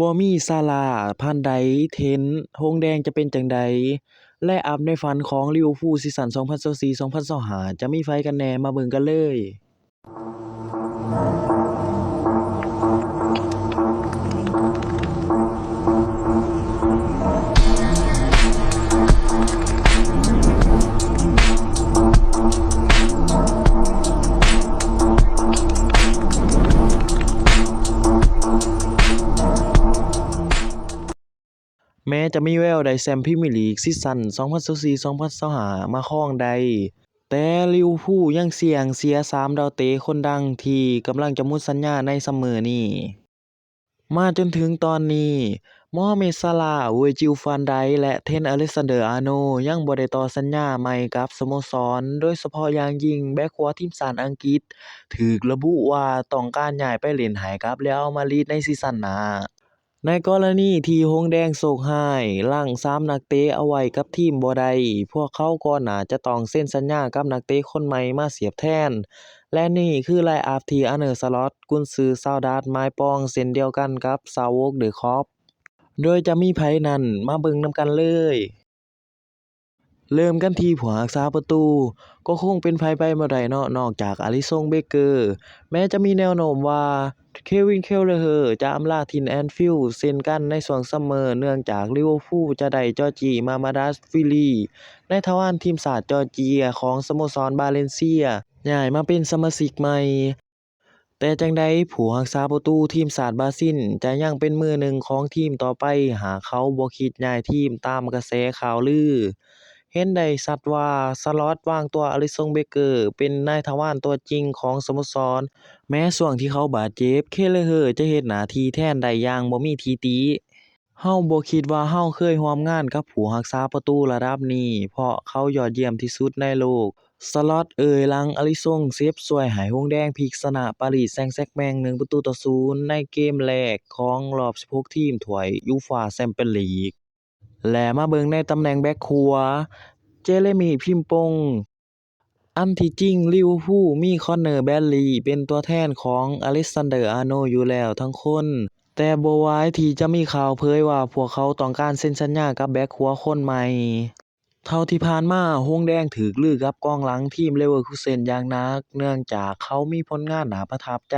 บ่มีศาลา พานใด เทนต์ ธงแดงจะเป็นจั่งใด และอัปในฝันของลิเวอร์พูลซีซั่น2024-2025จะมีไผกันแหน่มาเบิ่งกันเลยแม้จะมีแววได้แชมป์พรีเมียร์ลีกซีซั่น2024-2025มาครองได้ แต่ลิเวอร์พูลยังเสี่ยงเสีย3ดาวเตะคนดังที่กำลังจะหมดสัญญาในซัมเมอร์นี้ มาจนถึงตอนนี้ โมฮัมเหม็ด ซาลาห์ Virgil van Dijk และ Trent Alexander-Arnold ยังบ่ได้ต่อสัญญาใหม่กับสโมสร โดยเฉพาะอย่างยิ่งแบ็กขวาทีมชาติอังกฤษถูกระบุว่าต้องการย้ายไปเล่นให้กับเรอัลมาดริดในซีซั่นหน้า ในกรณีที่หงส์แดงโชคร้ายรั้ง3นักเตะเอาไว้กับทีมบ่ได้ พวกเขาก็น่าจะต้องเซ็นสัญญากับนักเตะคนใหม่มาเสียบแทน และนี่คือไลน์อัปที่อาร์เน สล็อต กุนซือชาวดัตช์หมายปองเช่นเดียวกันกับสาวกเดอะคล็อป โดยจะมีไผนั้นมาเบิ่งนำกันเลย เริ่มกันที่ผู้รักษาประตู ก็คงเป็นไผไปบ่ได้เนาะนอกจากอาลิซง เบเกอร์ แม้จะมีแนวโน้มว่าเควิน เคลเลอร์จะอำลาถิ่นแอนฟิลด์เช่นกันในช่วงซัมเมอร์เนื่องจากลิเวอร์พูลจะได้จอร์จี มามาดัชวิลลีในทวารทีมชาติจอร์เจียของสโมสรบาเลนเซียย้ายมาเป็นสมาชิกใหม่ แต่จั่งใดผู้รักษาประตูทีมชาติบราซิลจะยังเป็นมือหนึ่งของทีมต่อไปหากเขาบ่คิดย้ายทีมตามกระแสข่าวลือ เห็นได้ชัดว่าสล็อตวางตัวอลิซง เบเกอร์เป็นนายทวารตัวจริงของสโมสร แม้ช่วงที่เขาบาดเจ็บ เคเลอร์จะเฮ็ดหน้าที่แทนได้อย่างบ่มีที่ติ เราบ่คิดว่าเราเคยร่วมงานกับผู้รักษาประตูระดับนี้ เพราะเขายอดเยี่ยมที่สุดในโลก สล็อตหลังอาลิซงเซฟช่วยให้หงส์แดงพลิกชนะปารีสแซงต์แชร์กแมง1-0 ในเกมแรกของรอบ 16 ทีมถ้วยยูฟ่าแชมเปี้ยนลีก และมาเบิ่งในตำแหน่งแบ็กขวา เจเรมี พิมพงษ์ อันที่จริงลิเวอร์พูลมีคอนเนอร์ แบดลีย์เป็นตัวแทนของอเล็กซานเดอร์ อาร์โนลด์อยู่แล้วทั้งคน แต่บ่วายที่จะมีข่าวเผยว่าพวกเขาต้องการเซ็นสัญญากับแบ็กขวาคนใหม่ เท่าที่ผ่านมาหงส์แดงถูกลือกับกองหลังทีมเลเวอร์คูเซนอย่างหนัก เนื่องจากเขามีผลงานน่าประทับใจ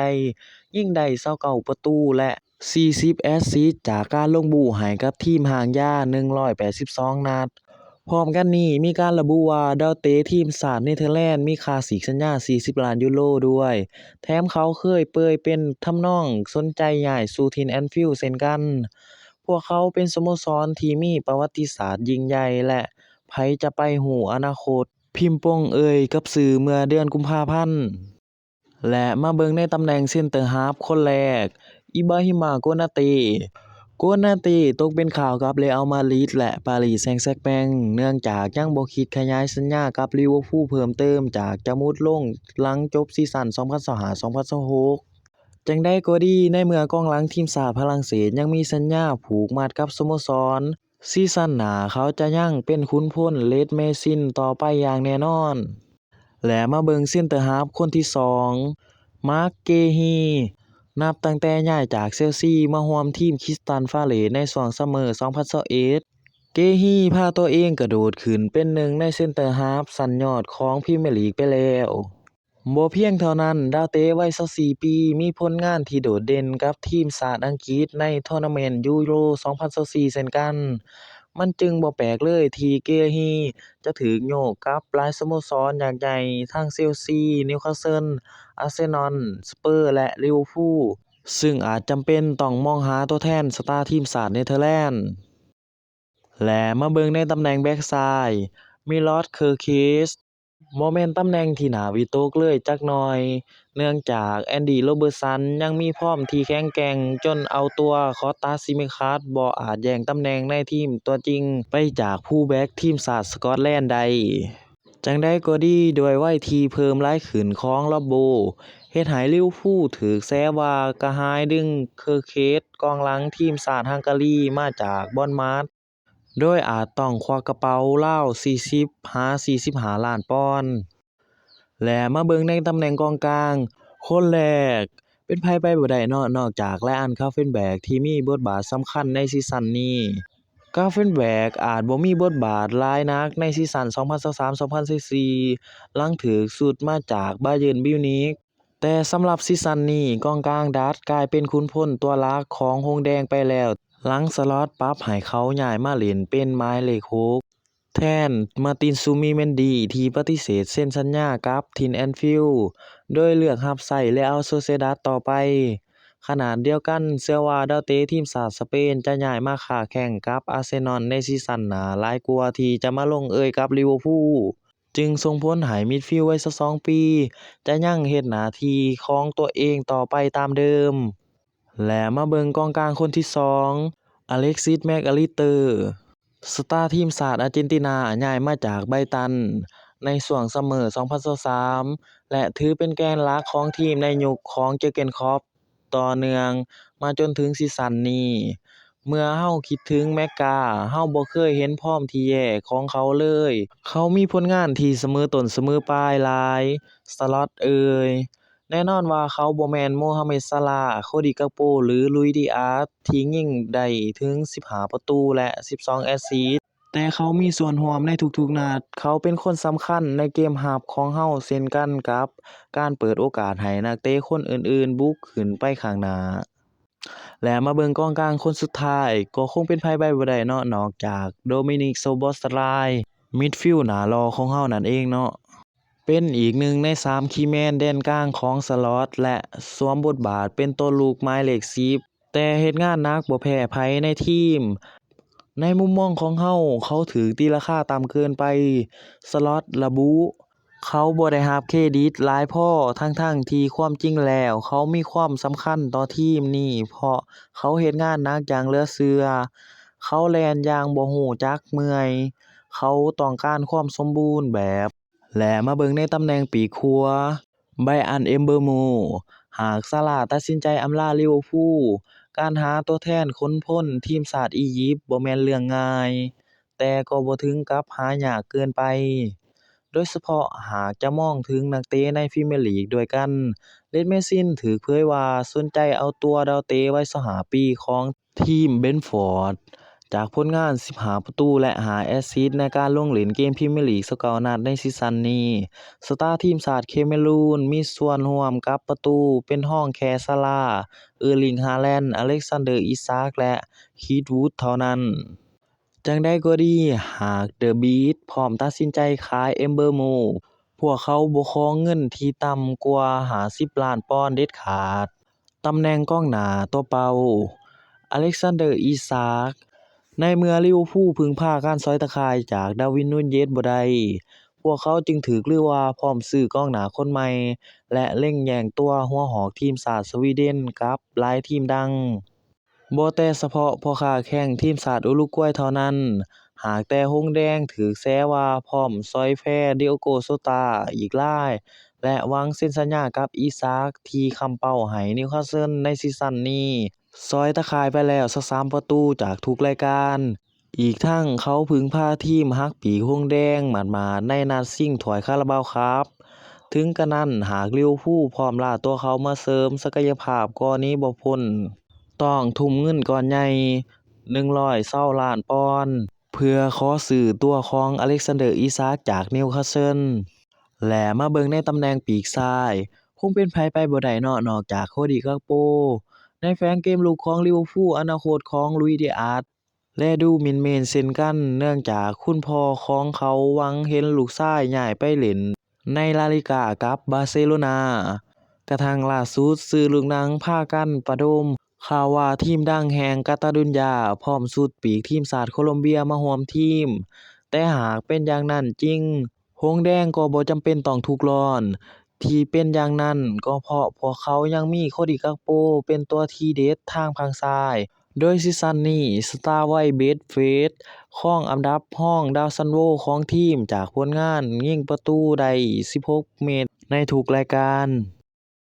ยิงได้29ประตูและ40แอสซิสต์จากการลงบู๊ให้กับทีมหางยาว182นัด พร้อมกันนี้มีการระบุว่าดาวเตะทีมชาติเนเธอร์แลนด์มีค่าฉีกสัญญา40ล้านยูโรด้วย แถมเขาเคยเปรยเป็นทำนองสนใจย้ายสู่ถิ่นแอนฟิลด์เช่นกัน พวกเขาเป็นสโมสรที่มีประวัติศาสตร์ยิ่งใหญ่และไผจะไปรู้อนาคต พิมพ์ปงกับสื่อเมื่อเดือนกุมภาพันธ์ และมาเบิ่งในตำแหน่งเซ็นเตอร์ฮาล์ฟคนแรก อิบราฮิมา โกนาเต โกนาเตตกเป็นข่าวกับเรอัลมาดริดและปารีสแซงต์แชร์กแมงเนื่องจากยังบ่คิดขยายสัญญากับลิเวอร์พูลเพิ่มเติมจากจะหมดลงหลังจบซีซั่น2025-2026 จั่งใดก็ดีในเมื่อกองหลังทีมชาติฝรั่งเศสยังมีสัญญาผูกมัดกับสโมสร ซีซั่นหน้าเขาจะยังเป็นขุนพลเรดเมซินต่อไปอย่างแน่นอน และมาเบิ่งเซ็นเตอร์ฮาล์ฟคนที่ 2 มาร์ค เกฮี นับตั้งแต่ย้ายจากเชลซีมาร่วมทีมคริสตัลพาเลซในช่วงซัมเมอร์2021 เกฮีพาตัวเองกระโดดขึ้นเป็นหนึ่งในเซ็นเตอร์ฮาล์ฟชั้นยอดของพรีเมียร์ลีกไปแล้วบ่เพียงเท่านั้นดาวเตะวัย24ปีมีผลงานที่โดดเด่นกับทีมชาติอังกฤษในทัวร์นาเมนต์ยูโร2024เช่นกัน มันจึงบ่แปลกเลยที่เกฮีจะถูกโยกกับหลายสโมสรยักษ์ใหญ่ทั้งเชลซี นิวคาสเซิล อาร์เซนอล สเปอร์ และลิเวอร์พูล ซึ่งอาจจำเป็นต้องมองหาตัวแทนสตาร์ทีมชาติเนเธอร์แลนด์ และมาเบิ่งในตำแหน่งแบ็กซ้าย มิลอส เคอร์เคส บ่แม่นตำแหน่งที่น่าวิตกเลยจักหน่อย เนื่องจากแอนดี โรเบิร์ตสันยังมีฟอร์มที่แข็งแกร่งจนเอาตัวคอสตา ซิมิคัสบ่อาจแย่งตำแหน่งในทีมตัวจริงไปจากผู้แบ็กทีมชาติสกอตแลนด์ได้ จั่งใดก็ดีด้วยวัยที่เพิ่มหลายขึ้นของร็อบโบเฮ็ดให้ลิเวอร์พูลถูกแซวว่ากระหายดึงเคอร์เคสกองหลังทีมชาติฮังการีมาจากบอร์นมัธ โดยอาจต้องควักกระเป๋าราว40-45 ล้านปอนด์ และมาเบิ่งในตำแหน่งกองกลาง คนแรก เป็นไผไปบ่ได้เนาะนอกจาก Ryan Gravenberch ที่มีบทบาทสำคัญในซีซั่นนี้ Gravenberch อาจบ่มีบทบาทหลายนักในซีซั่น2023-2024 หลังถูกสูดมาจาก Bayern Munich แต่สำหรับซีซั่นนี้กองกลางดัตช์กลายเป็นขุนพลตัวหลักของหงส์แดงไปแล้วหลังสล็อตปรับให้เขาย้ายมาเล่นเป็นหมายเลข 6 แทน Martin Zubimendi ที่ปฏิเสธเซ็นสัญญากับ Tin Anfield โดยเลือกรับใช้ Real Sociedad ต่อไป ขณะเดียวกันเชื่อว่าดาวเตะทีมชาติสเปนจะย้ายมาค้าแข่งกับอาร์เซนอลในซีซั่นหน้าหลายกว่าที่จะมาลงเอยกับลิเวอร์พูลจึงส่งผลให้มิดฟิลด์วัย22 ปีจะยังเฮ็ดหน้าที่ของตัวเองต่อไปตามเดิม และมาเบิ่งกองกลางคนที่ 2 Alexis Mac Allister สตาร์ทีมชาติอาร์เจนตินาย้ายมาจากไบรตันในช่วงซัมเมอร์2023และถือเป็นแกนหลักของทีมในยุคของเจอร์เกนคล็อปต่อเนื่องมาจนถึงซีซั่นนี้เมื่อเฮาคิดถึงแมกกาเฮาบ่เคยเห็นฟอร์มที่แย่ของเขาเลยเขามีผลงานที่เสมอต้นเสมอปลายหลายสล็อตแน่นอนว่าเขาบ่แม่นโมฮัมเหม็ด ซาลาห์ โคดี้ กากโป หรือ ลุยส์ ดิอาซที่ยิงได้ถึง15ประตูและ12แอสซิสต์แต่เขามีส่วนร่วมในทุกๆนัดเขาเป็นคนสำคัญในเกมรับของเราเช่นกันกับการเปิดโอกาสให้นักเตะคนอื่นๆบุกขึ้นไปข้างหน้าและมาเบิ่งกองกลางคนสุดท้ายก็คงเป็นไผไปบ่ได้เนาะนอกจาก Dominic Szoboszlai มิดฟิลด์หน้าหล่อของเรานั่นเองเนาะ เป็นอีกหนึ่งใน3คีย์แมนแดนกลางของสล็อตและสวมบทบาทเป็นตัวลูกหมายเลข10แต่เฮ็ดงานหนักบ่แพ้ไผในทีมในมุมมองของเราเขาถูกตีราคาต่ำเกินไปสล็อตระบุเขาบ่ได้รับเครดิตหลายพอทั้งๆที่ความจริงแล้วเขามีความสำคัญต่อทีมนี้เพราะเขาเฮ็ดงานหนักอย่างเหลือเชื่อเขาแล่นอย่างบ่รู้จักเมื่อยเขาต้องการความสมบูรณ์แบบและมาเบิ่งในตำแหน่งปีกขวา Bryan Mbeumo หากซาลาห์ตัดสินใจอำลาลิเวอร์พูลการหาตัวแทนค้นพลทีมชาติอียิปต์บ่แม่นเรื่องง่ายแต่ก็บ่ถึงกับหายากเกินไปโดยเฉพาะหากจะมองถึงนักเตะในพรีเมียร์ลีกด้วยกันเรดแมนซินถูกเผยว่าสนใจเอาตัวดาวเตะวัย25ปีของทีมเบรนท์ฟอร์ดจากผลงาน15ประตูและ5แอสซิสต์ในการลงเล่นเกมพรีเมียร์ลีก29นัดในซีซั่นนี้สตาร์ทีมชาติเคเมรูนมีส่วนร่วมกับประตูเป็นรองแค่ซาลาห์ Erling Haaland Alexander Isak และ Chris Wood เท่านั้นจั่งใดก็ดีหากเดอะบีสต์พร้อมตัดสินใจขาย Mbeumo พวกเขาบ่ขอเงินที่ต่ำกว่า50ล้านปอนด์เด็ดขาดตำแหน่งกองหน้าตัวเป่า Alexander Isak ในเมื่อลิเวอร์พูลพึ่งพาการสอยตะข่ายจากดาร์วิน นูญเยซบ่ได้พวกเขาจึงถูกลือว่าพร้อมซื้อกองหน้าคนใหม่และเล็งแย่งตัวหัวหอกทีมชาติสวีเดนกับหลายทีมดังบ่แต่เฉพาะพ่อค้าแข้งทีมชาติอุรุกวัยเท่านั้นหากแต่หงส์แดงถูกแซวว่าพร้อมซอยแพร่ Diogo Jota อีกรายและหวังเซ็นสัญญากับอิซากที่ค้ำเป้าให้นิวคาสเซิลในซีซั่นนี้ซอยตะข่ายไปแล้ว23ประตูจากทุกรายการอีกทั้งเขาพึ่งพาทีมรักปีกหงส์แดงหมาดๆในนัดชิงถ้วยคาราบาวครับถึงกระนั้นหากลิเวอร์พูลพร้อมล่าตัวเขามาเสริมศักยภาพก็หนีบ่พ้นต้องทุ่มเงินก้อนใหญ่120ล้านปอนด์เพื่อขอซื้อตัวของ Alexander Isak จากนิวคาสเซิลและมาเบิ่งในตำแหน่งปีกซ้ายคงเป็นไผไปบ่ได้เนาะนอกจาก Cody Gakpo ในแฝงเกมลุกของลิเวอร์พูลอนาคตของ ลุยส์ ดิอาซและดูหมิ่นเหม่นเช่นกันเนื่องจากคุณพ่อของเขาหวังเห็นลูกชายย้ายไปเล่นในลาลิกากับบาร์เซโลนากระทั่งล่าสุดสื่อลูกหนังพากันประดมข่าวว่าทีมดังแห่งกาตาลุญญาพร้อมชุดปีกทีมชาติโคลอมเบียมาร่วมทีมแต่หากเป็นอย่างนั้นจริงหงส์แดงก็บ่จำเป็นต้องทุกข์ร้อนที่เป็นอย่างนั้นก็เพราะพวกเขายังมี Cody Gakpo เป็นตัวทีเด็ดทางฝั่งซ้ายโดยซีซั่นนี้สตาร์วัยเบสเฟสครองอันดับรองดาวซันโวของทีมจากผลงานยิงประตูได้16เม็ดในทุกรายการ